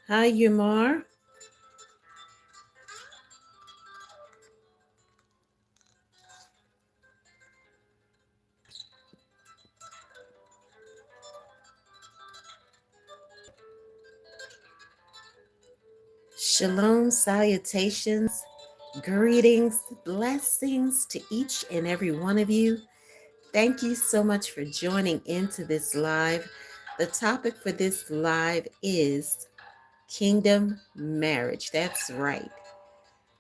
Hi, Yumar. Shalom, salutations, greetings, blessings to each and every one of you. Thank you so much for joining into this live. The topic for this live is Kingdom Marriage. That's right.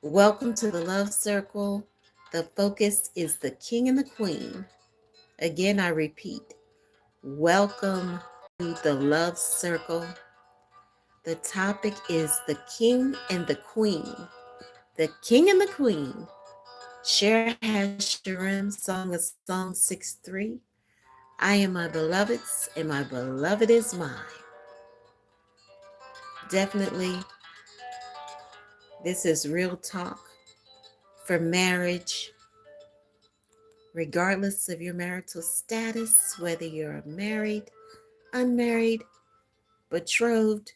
Welcome to the Love Circle. The focus is the King and the Queen. Again, I repeat, welcome to the Love Circle. The topic is the King and the Queen. The King and the Queen. SHIR Song of Song 6-3. I am my beloved's and my beloved is mine. Definitely, this is real talk for marriage, regardless of your marital status, whether you're married, unmarried, betrothed,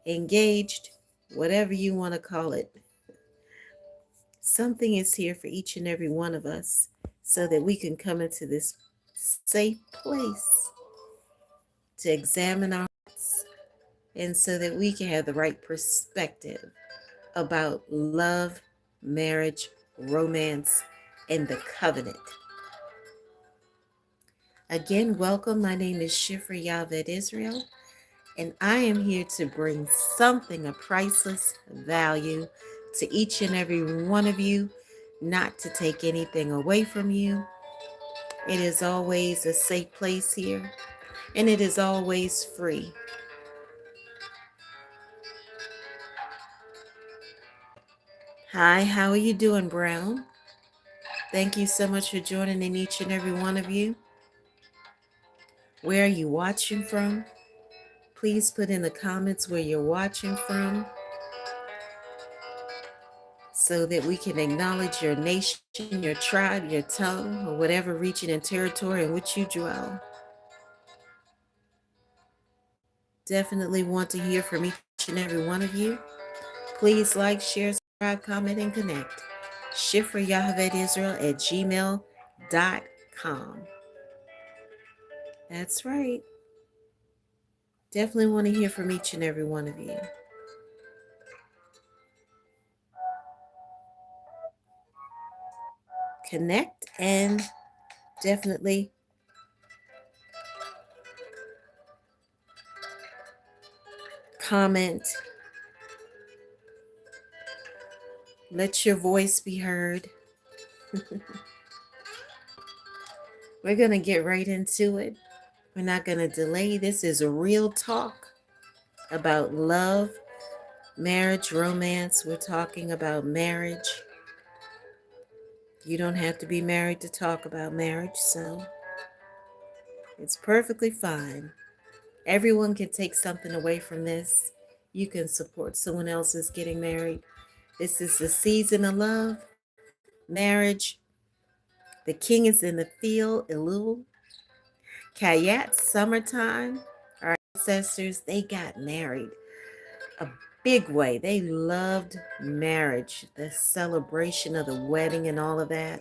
engaged, whatever you want to call it. Something is here for each and every one of us so that we can come into this safe place to examine our hearts and so that we can have the right perspective about love, marriage, romance, and the covenant. Again, welcome. My name is Shifrah Yocheved Yisrael, and I am here to bring something of priceless value to each and every one of you, not to take anything away from you. It is always a safe place here, and it is always free. Hi, how are you doing, Brown? Thank you so much for joining in, each and every one of you. Where are you watching from? Please put in the comments where you're watching from so that we can acknowledge your nation, your tribe, your tongue, or whatever region and territory in which you dwell. Definitely want to hear from each and every one of you. Please like, share, subscribe, comment, and connect. Shifrah Yocheved Yisrael at gmail.com. That's right. Definitely want to hear from each and every one of you. Connect and definitely comment. Let your voice be heard. We're going to get right into it. We're not going to delay. This is a real talk about love, marriage, romance. We're talking about marriage. You don't have to be married to talk about marriage, so it's perfectly fine. Everyone can take something away from this. You can support someone else's getting married. This is the season of love, marriage. The king is in the field, Elul. Kayat, summertime. Our ancestors, they got married a big way. They loved marriage, the celebration of the wedding and all of that.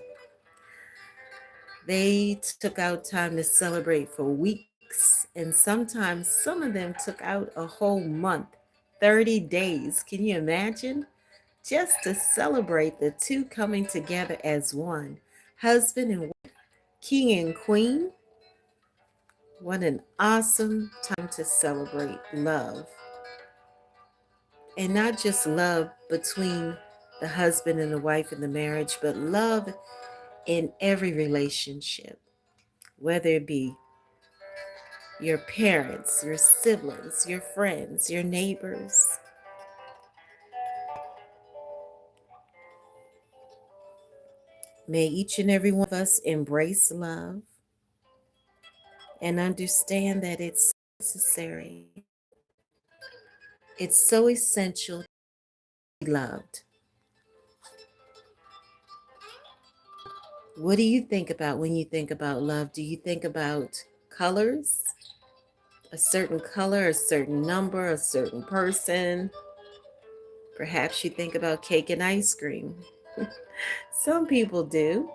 They took out time to celebrate for weeks, and sometimes some of them took out a whole month, 30 days. Can you imagine? Just to celebrate the two coming together as one, husband and wife, king and queen. What an awesome time to celebrate love. And not just love between the husband and the wife in the marriage, but love in every relationship, whether it be your parents, your siblings, your friends, your neighbors. May each and every one of us embrace love and understand that it's necessary. It's so essential to be loved. What do you think about when you think about love? Do you think about colors a certain color, a certain number, a certain person. Perhaps you think about cake and ice cream. Some people do.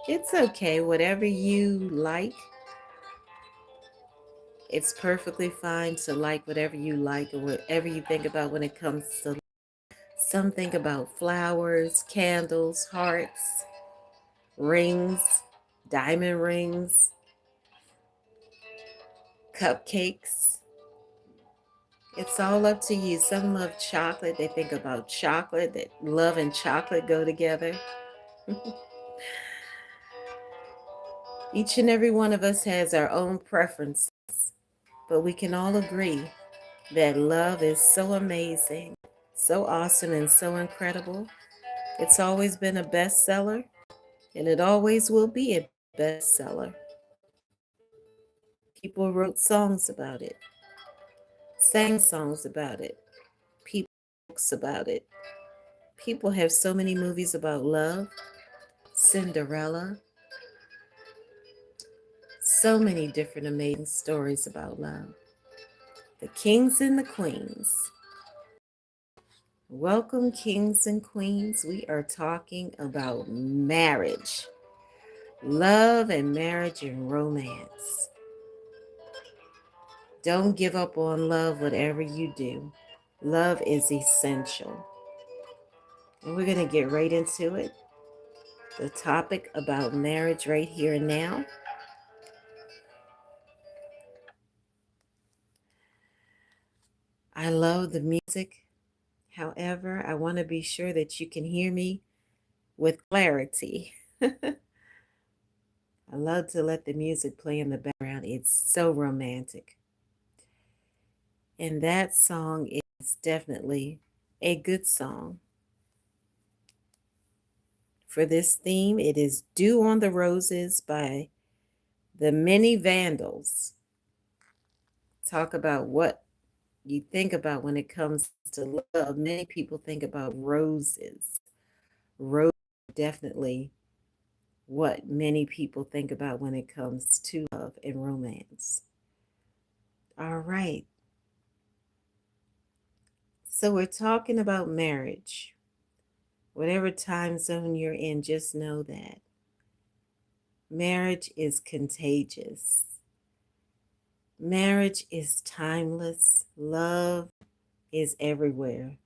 It's okay, whatever you like. It's perfectly fine to like whatever you like or whatever you think about when it comes to. Some think about flowers, candles, hearts, rings, diamond rings, cupcakes. It's all up to you. Some love chocolate. They think about chocolate, that love and chocolate go together. Each and every one of us has our own preferences, but we can all agree that love is so amazing, so awesome, and so incredible. It's always been a bestseller, and it always will be a bestseller. People wrote songs about it, sang songs about it, people wrote books about it. People have so many movies about love, Cinderella, so many different amazing stories about love. The kings and the queens. Welcome, kings and queens. We are talking about marriage, love and marriage and romance. Don't give up on love, whatever you do. Love is essential. And we're going to get right into it. The topic about marriage right here and now. I love the music. However, I want to be sure that you can hear me with clarity. I love to let the music play in the background. It's so romantic. And that song is definitely a good song. For this theme, it is Dew on the Roses by the Many Vandals. Talk about what you think about when it comes to love. Many people think about roses. Roses are definitely what many people think about when it comes to love and romance. All right. So we're talking about marriage. Whatever time zone you're in, just know that marriage is contagious. Marriage is timeless. Love is everywhere.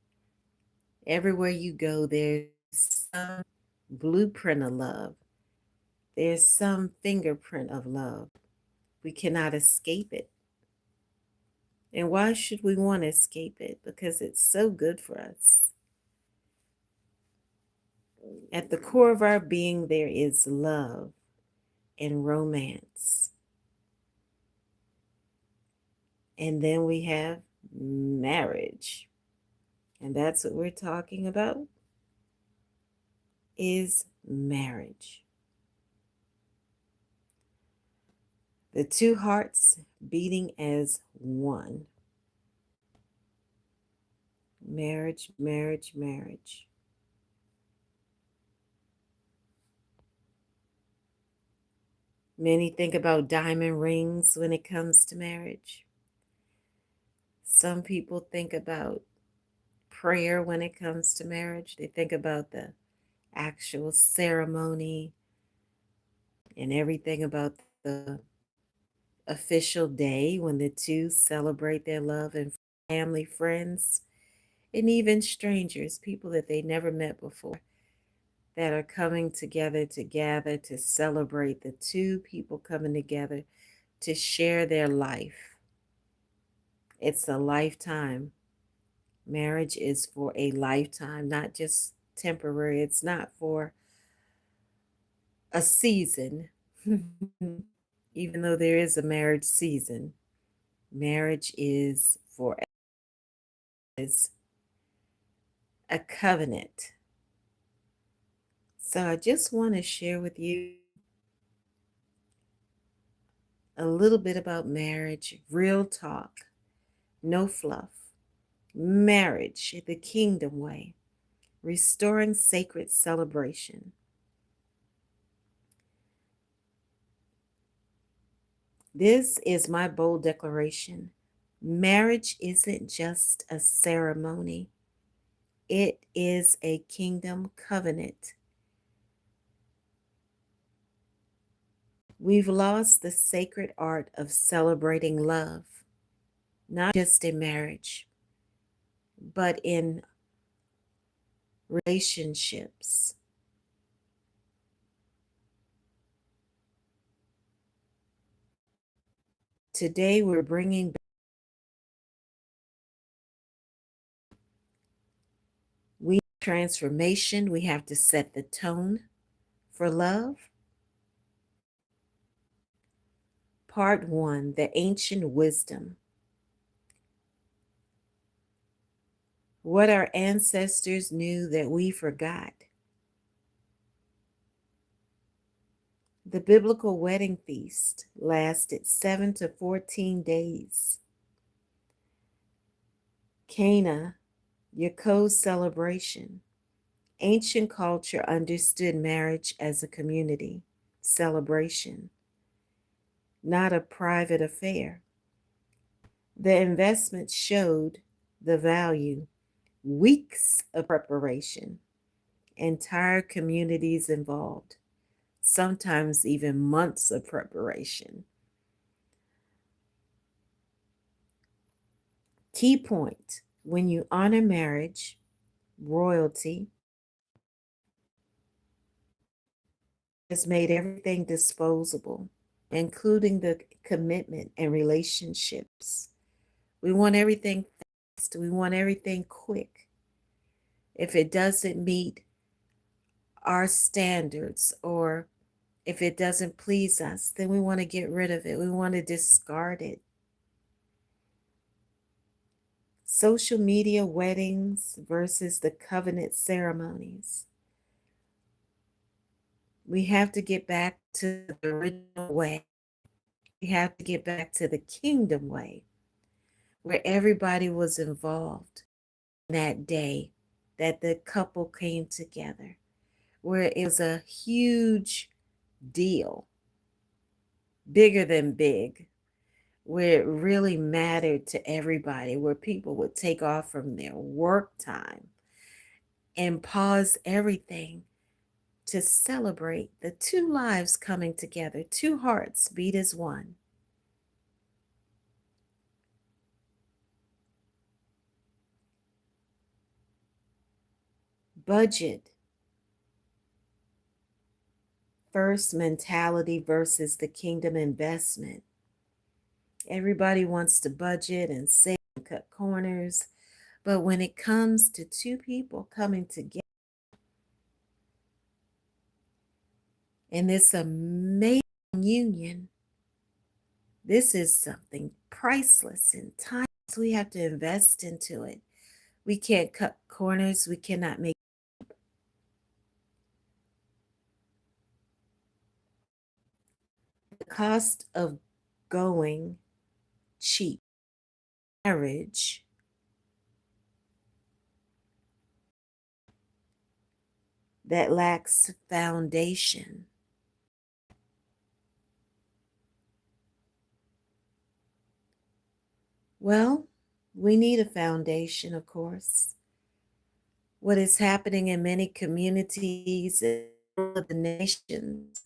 Everywhere you go, there's some blueprint of love. There's some fingerprint of love. We cannot escape it. And why should we want to escape it? Because it's so good for us. At the core of our being, there is love and romance. And then we have marriage. And that's what we're talking about, is marriage. The two hearts beating as one. Marriage, marriage, marriage. Many think about diamond rings when it comes to marriage. Some people think about prayer when it comes to marriage. They think about the actual ceremony and everything about the official day when the two celebrate their love, and family, friends, and even strangers, people that they never met before, that are coming together to gather to celebrate the two people coming together to share their life. It's a lifetime. Marriage is for a lifetime, not just temporary. It's not for a season, even though there is a marriage season. Marriage is for is a covenant. So I just want to share with you a little bit about marriage, real talk, no fluff. Marriage, the kingdom way, restoring sacred celebration. This is my bold declaration Marriage isn't just a ceremony, it is a kingdom covenant. We've lost the sacred art of celebrating love, not just in marriage, but in relationships. Today, we're bringing back transformation. We have to set the tone for love. Part one, the ancient wisdom. What our ancestors knew that we forgot. The biblical wedding feast lasted 7 to 14 days. Cana, Yaakov's celebration. Ancient culture understood marriage as a community celebration, not a private affair. The investment showed the value. Weeks of preparation, entire communities involved, sometimes even months of preparation. Key point: when you honor marriage, royalty has made everything disposable, including the commitment and relationships. We want everything fast, we want everything quick. If it doesn't meet our standards or if it doesn't please us, then we want to get rid of it. We want to discard it. Social media weddings versus the covenant ceremonies. We have to get back to the original way. We have to get back to the kingdom way, where everybody was involved that day that the couple came together, where it was a huge deal, bigger than big, where it really mattered to everybody, where people would take off from their work time and pause everything to celebrate the two lives coming together, two hearts beat as one. Budget first mentality versus the kingdom investment. Everybody wants to budget and save and cut corners, but when it comes to two people coming together in this amazing union, this is something priceless in time. We have to invest into it. We can't cut corners. We cannot make the cost of going cheap. Marriage that lacks foundation. Well, we need a foundation, of course. What is happening in many communities and all of the nations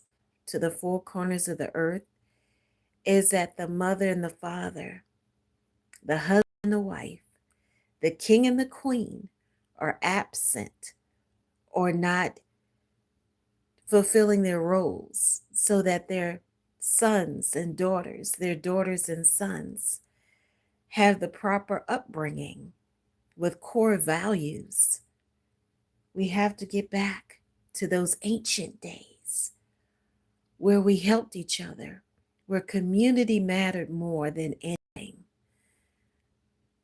to the four corners of the earth is that the mother and the father, the husband and the wife, the king and the queen are absent or not fulfilling their roles so that their sons and daughters, their daughters and sons, have the proper upbringing with core values. We have to get back to those ancient days where we helped each other, where community mattered more than anything.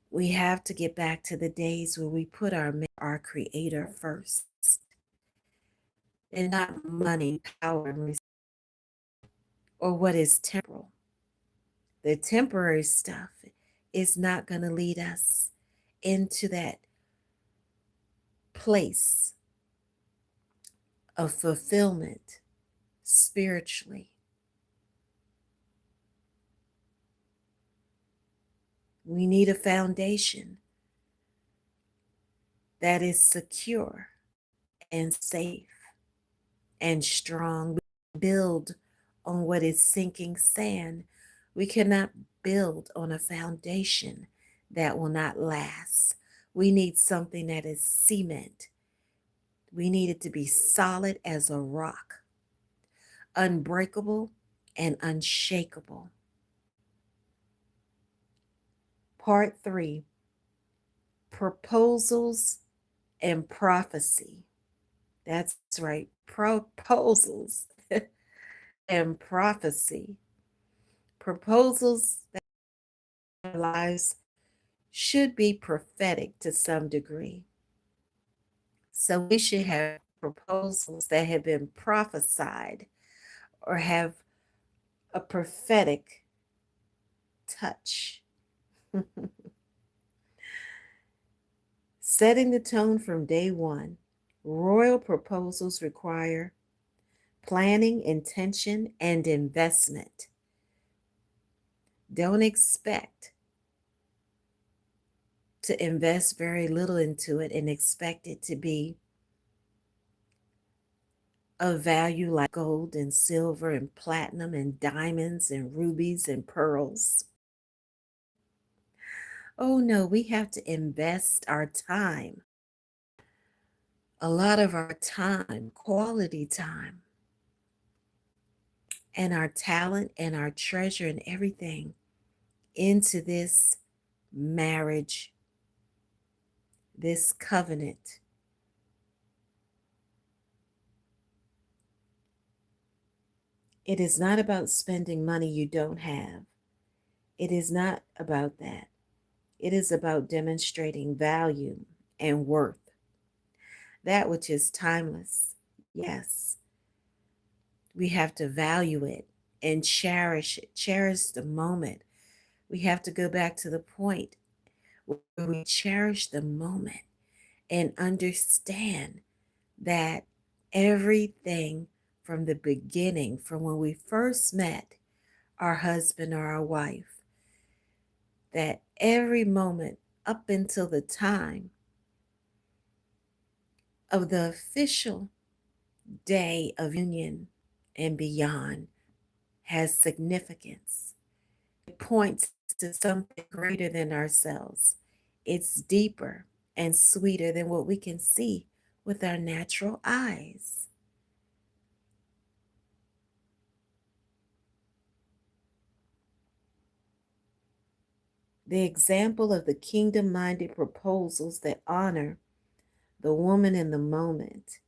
We have to get back to the days where we put our creator first and not money, power, and or what is temporal. The temporary stuff is not going to lead us into that place of fulfillment spiritually. We need a foundation that is secure and safe and strong. We build on what is sinking sand. We cannot build on a foundation that will not last. We need something that is cement. We need it to be solid as a rock, unbreakable and unshakable. Part 3, proposals and prophecy. That's right, proposals and prophecy. Proposals that our lives should be prophetic to some degree. So we should have proposals that have been prophesied or have a prophetic touch. Setting the tone from day one, royal proposals require planning, intention, and investment. Don't expect to invest very little into it and expect it to be of value like gold and silver and platinum and diamonds and rubies and pearls. Oh no, we have to invest our time, a lot of our time, quality time, and our talent and our treasure and everything into this marriage, this covenant. It is not about spending money you don't have. It is not about that. It is about demonstrating value and worth, that which is timeless. Yes, we have to value it and cherish it, cherish the moment. We have to go back to the point where we cherish the moment and understand that everything from the beginning, from when we first met our husband or our wife, that every moment up until the time of the official day of union and beyond has significance. It points to something greater than ourselves. It's deeper and sweeter than what we can see with our natural eyes. The example of the kingdom minded proposals that honor the woman in the moment.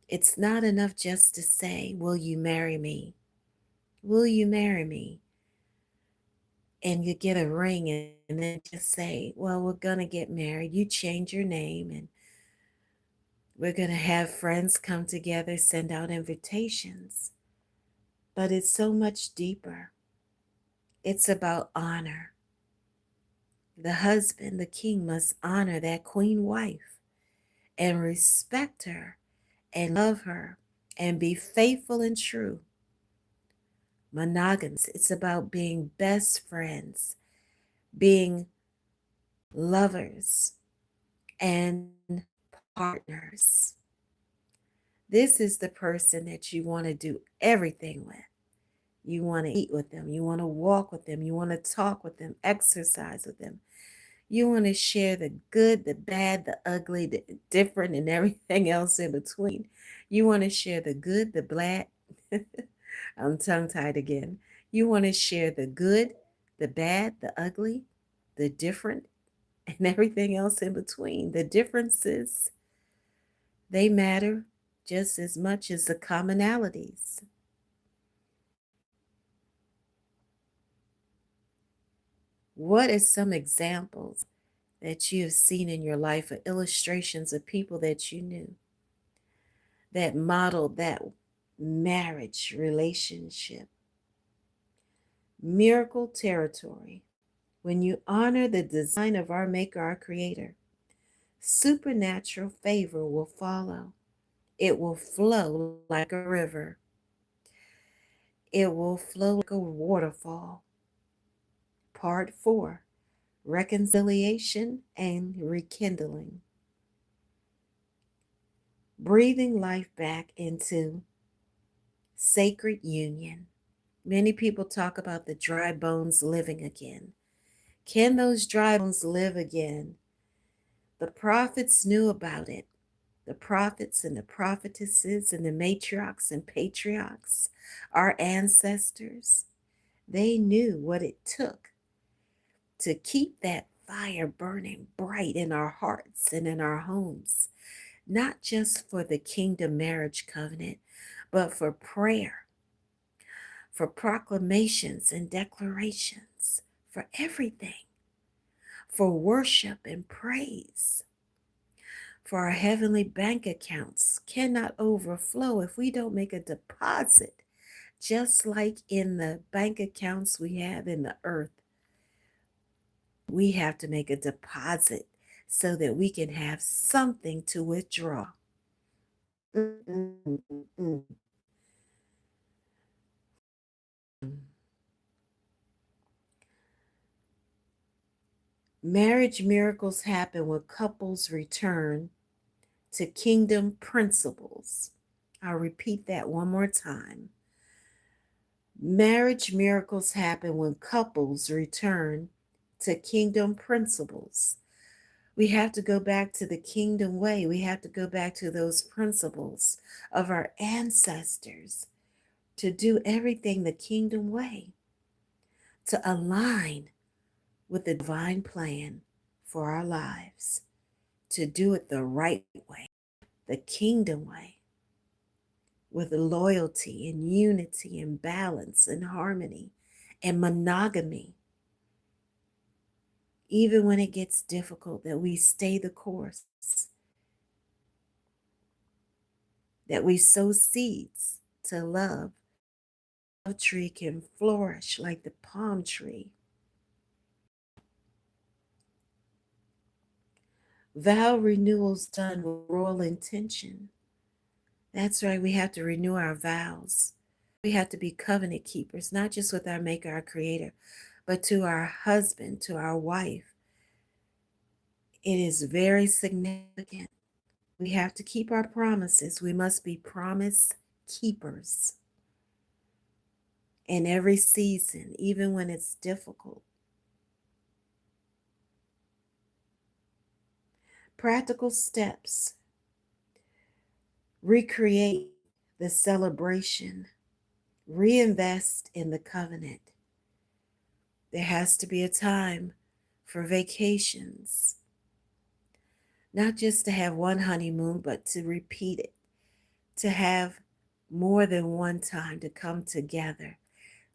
It's not enough just to say, "Will you marry me? Will you marry me?" And you get a ring and then just say, "Well, we're going to get married." You change your name and we're going to have friends come together, send out invitations. But it's so much deeper. It's about honor. The husband, the king, must honor that queen wife and respect her and love her and be faithful and true. Monogamous, it's about being best friends, being lovers and partners. This is the person that you want to do everything with. You want to eat with them. You want to walk with them. You want to talk with them, exercise with them. You want to share the good, the bad, the ugly, the different, and everything else in between. You want to share the good, the bad. I'm tongue tied again. You want to share the good, the bad, the ugly, the different, and everything else in between. The differences, they matter just as much as the commonalities. What are some examples that you have seen in your life or illustrations of people that you knew that modeled that marriage relationship? Miracle territory. When you honor the design of our Maker, our Creator, supernatural favor will follow. It will flow like a river. It will flow like a waterfall. Part 4, reconciliation and rekindling. Breathing life back into sacred union. Many people talk about the dry bones living again. Can those dry bones live again? The prophets knew about it. The prophets and the prophetesses and the matriarchs and patriarchs, our ancestors, they knew what it took to keep that fire burning bright in our hearts and in our homes, not just for the kingdom marriage covenant, but for prayer, for proclamations and declarations, for everything, for worship and praise. For our heavenly bank accounts cannot overflow if we don't make a deposit, just like in the bank accounts we have in the earth. We have to make a deposit so that we can have something to withdraw. Marriage miracles happen when couples return to kingdom principles. I'll repeat that one more time. Marriage miracles happen when couples return to kingdom principles. We have to go back to the kingdom way. We have to go back to those principles of our ancestors to do everything the kingdom way, to align with the divine plan for our lives, to do it the right way, the kingdom way, with loyalty and unity and balance and harmony and monogamy. Even when it gets difficult, that we stay the course, that we sow seeds to love. A tree can flourish like the palm tree. Vow renewals done with royal intention. That's right, we have to renew our vows. We have to be covenant keepers, not just with our Maker, our Creator, but to our husband, to our wife. It is very significant. We have to keep our promises. We must be promise keepers in every season, even when it's difficult. Practical steps. Recreate the celebration. Reinvest in the covenant. There has to be a time for vacations. Not just to have one honeymoon, but to repeat it. To have more than one time to come together,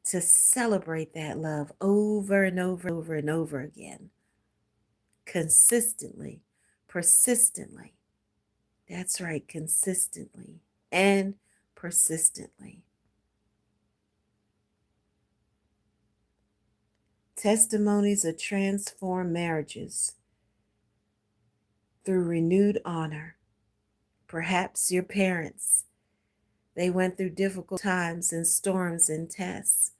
to celebrate that love over and over and over again. Consistently, persistently. That's right, consistently and persistently. Testimonies of transformed marriages through renewed honor. Perhaps your parents, they went through difficult times and storms and tests,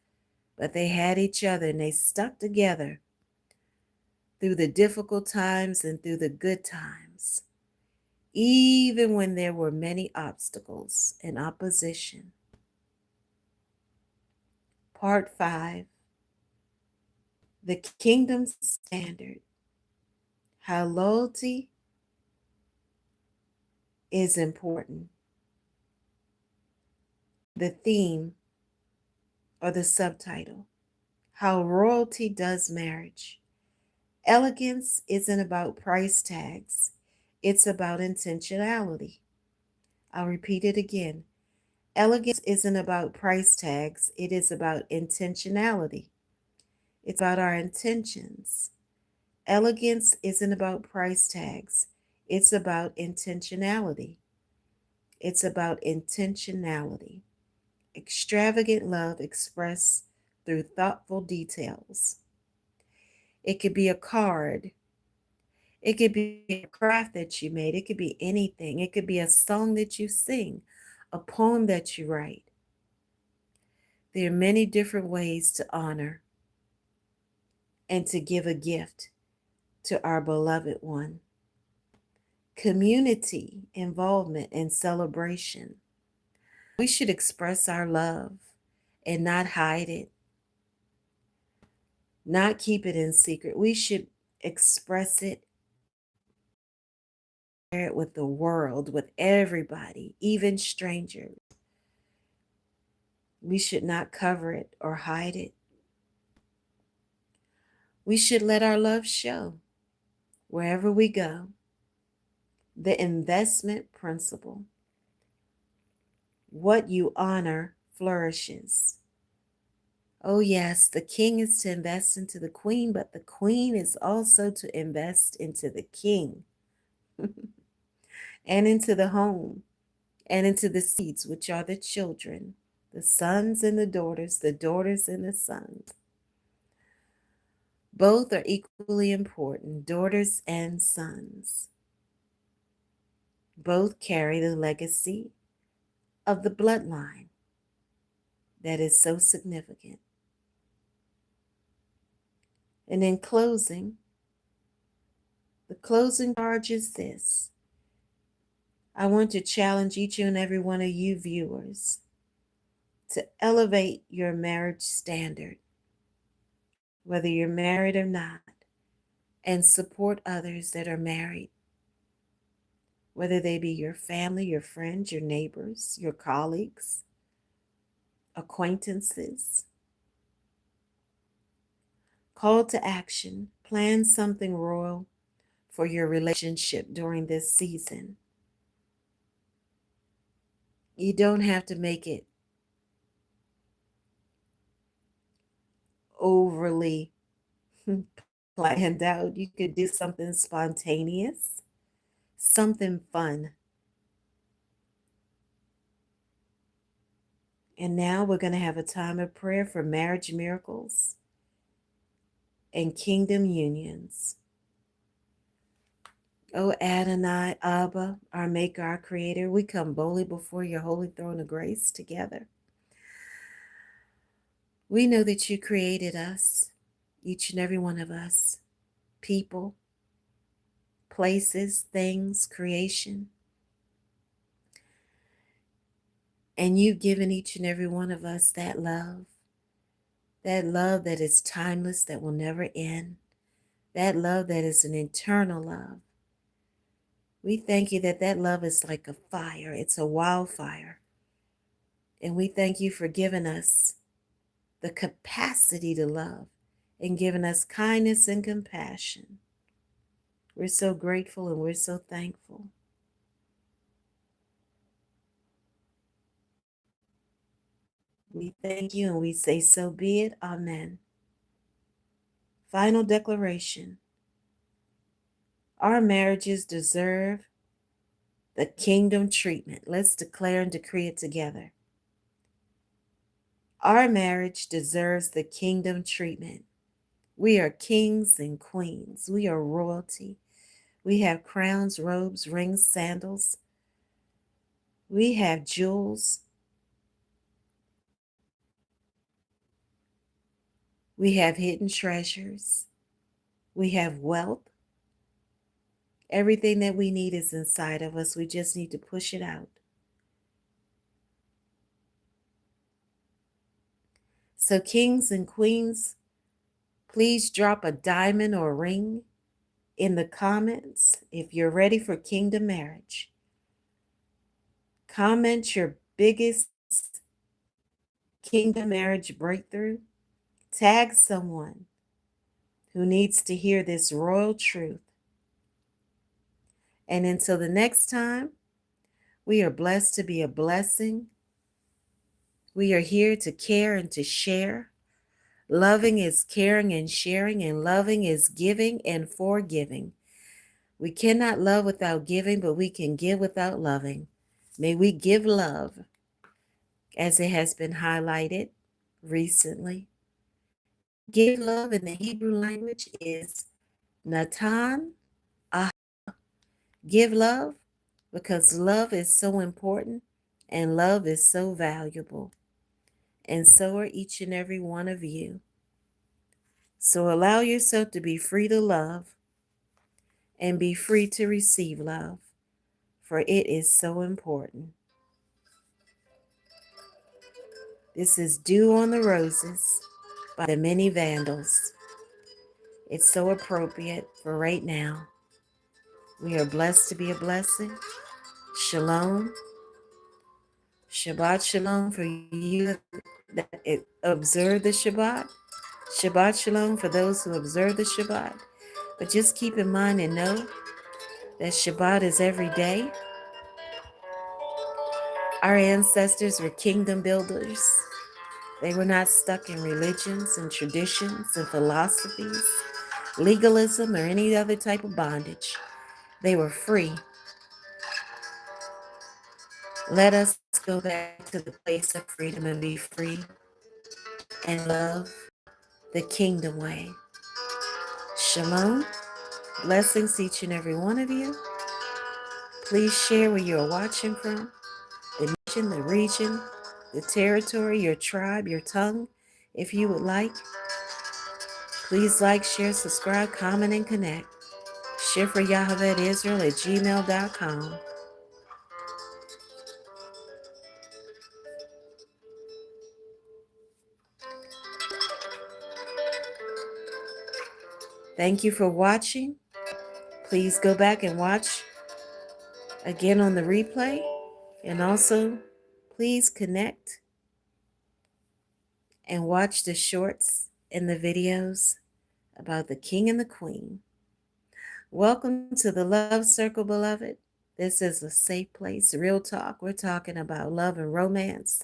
but they had each other and they stuck together through the difficult times and through the good times, even when there were many obstacles and opposition. Part 5, the kingdom standard. How loyalty is important. The theme or the subtitle, how royalty does marriage. Elegance isn't about price tags. It's about intentionality. I'll repeat it again. Elegance isn't about price tags. It is about intentionality. It's about our intentions. Elegance isn't about price tags. It's about intentionality. It's about intentionality. Extravagant love expressed through thoughtful details. It could be a card. It could be a craft that you made. It could be anything. It could be a song that you sing, a poem that you write. There are many different ways to honor and to give a gift to our beloved one. Community involvement and celebration. We should express our love and not hide it, not keep it in secret. We should express it, share it with the world, with everybody, even strangers. We should not cover it or hide it. We should let our love show wherever we go. The investment principle. What you honor flourishes. Oh, yes, the king is to invest into the queen, but the queen is also to invest into the king and into the home and into the seeds, which are the children, the sons and the daughters and the sons. Both are equally important, daughters and sons. Both carry the legacy of the bloodline that is so significant. And in closing, the closing charge is this. I want to challenge each and every one of you viewers to elevate your marriage standard, whether you're married or not, and support others that are married, whether they be your family, your friends, your neighbors, your colleagues, acquaintances. Call to action. Plan something royal for your relationship during this season. You don't have to make it overly planned out. You could do something spontaneous, something fun. And now we're going to have a time of prayer for marriage miracles and kingdom unions. O Adonai, Abba, our Maker, our Creator, we come boldly before your holy throne of grace together. We know that you created us, each and every one of us, people, places, things, creation. And you've given each and every one of us that love that is timeless, that will never end, that love that is an eternal love. We thank you that that love is like a fire. It's a wildfire. And we thank you for giving us the capacity to love and giving us kindness and compassion. We're so grateful and we're so thankful. We thank you and we say, so be it. Amen. Final declaration. Our marriages deserve the kingdom treatment. Let's declare and decree it together. Our marriage deserves the kingdom treatment. We are kings and queens. We are royalty. We have crowns, robes, rings, sandals. We have jewels. We have hidden treasures. We have wealth. Everything that we need is inside of us. We just need to push it out. So kings and queens, please drop a diamond or ring in the comments if you're ready for kingdom marriage. Comment your biggest kingdom marriage breakthrough. Tag someone who needs to hear this royal truth. And until the next time, we are blessed to be a blessing. We are here to care and to share. Loving is caring and sharing, and loving is giving and forgiving. We cannot love without giving, but we can give without loving. May we give love, as it has been highlighted recently. Give love in the Hebrew language is NATAN, AHAVAH. Give love because love is so important and love is so valuable. And so are each and every one of you. So allow yourself to be free to love and be free to receive love, for it is so important. This is Dew on the Roses by the Many Vandals. It's so appropriate for right now. We are blessed to be a blessing. Shalom. Shabbat Shalom for you that observe the Shabbat. Shabbat Shalom for those who observe the Shabbat. But just keep in mind and know that Shabbat is every day. Our ancestors were kingdom builders. They were not stuck in religions and traditions and philosophies, legalism, or any other type of bondage. They were free. Let us go back to the place of freedom and be free and love the kingdom way. Shalom. Blessings to each and every one of you. Please share where you're watching from, the nation, the region, the territory, your tribe, your tongue, if you would like. Please like, share, subscribe, comment, and connect. Shifrah Yocheved Yisrael at gmail.com. Thank you for watching. Please go back and watch again on the replay. And also, please connect and watch the shorts and the videos about the king and the queen. Welcome to the Love Circle, beloved. This is a safe place, real talk. We're talking about love and romance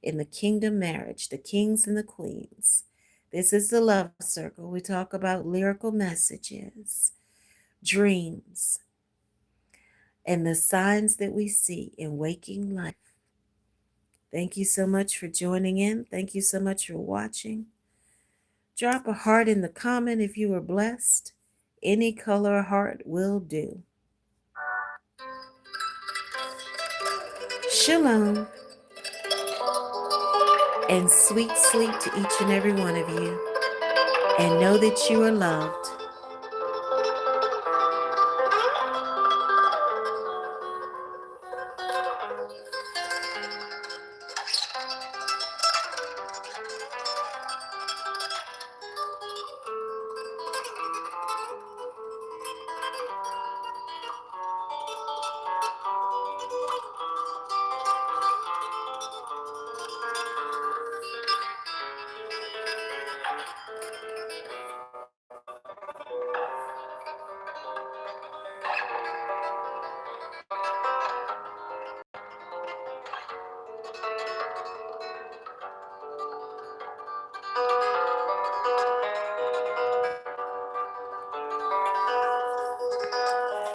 in the kingdom marriage, the kings and the queens. This is the Love Circle. We talk about lyrical messages, dreams, and the signs that we see in waking life. Thank you so much for joining in. Thank you so much for watching. Drop a heart in the comment if you were blessed. Any color heart will do. Shalom and sweet sleep to each and every one of you. And know that you are loved.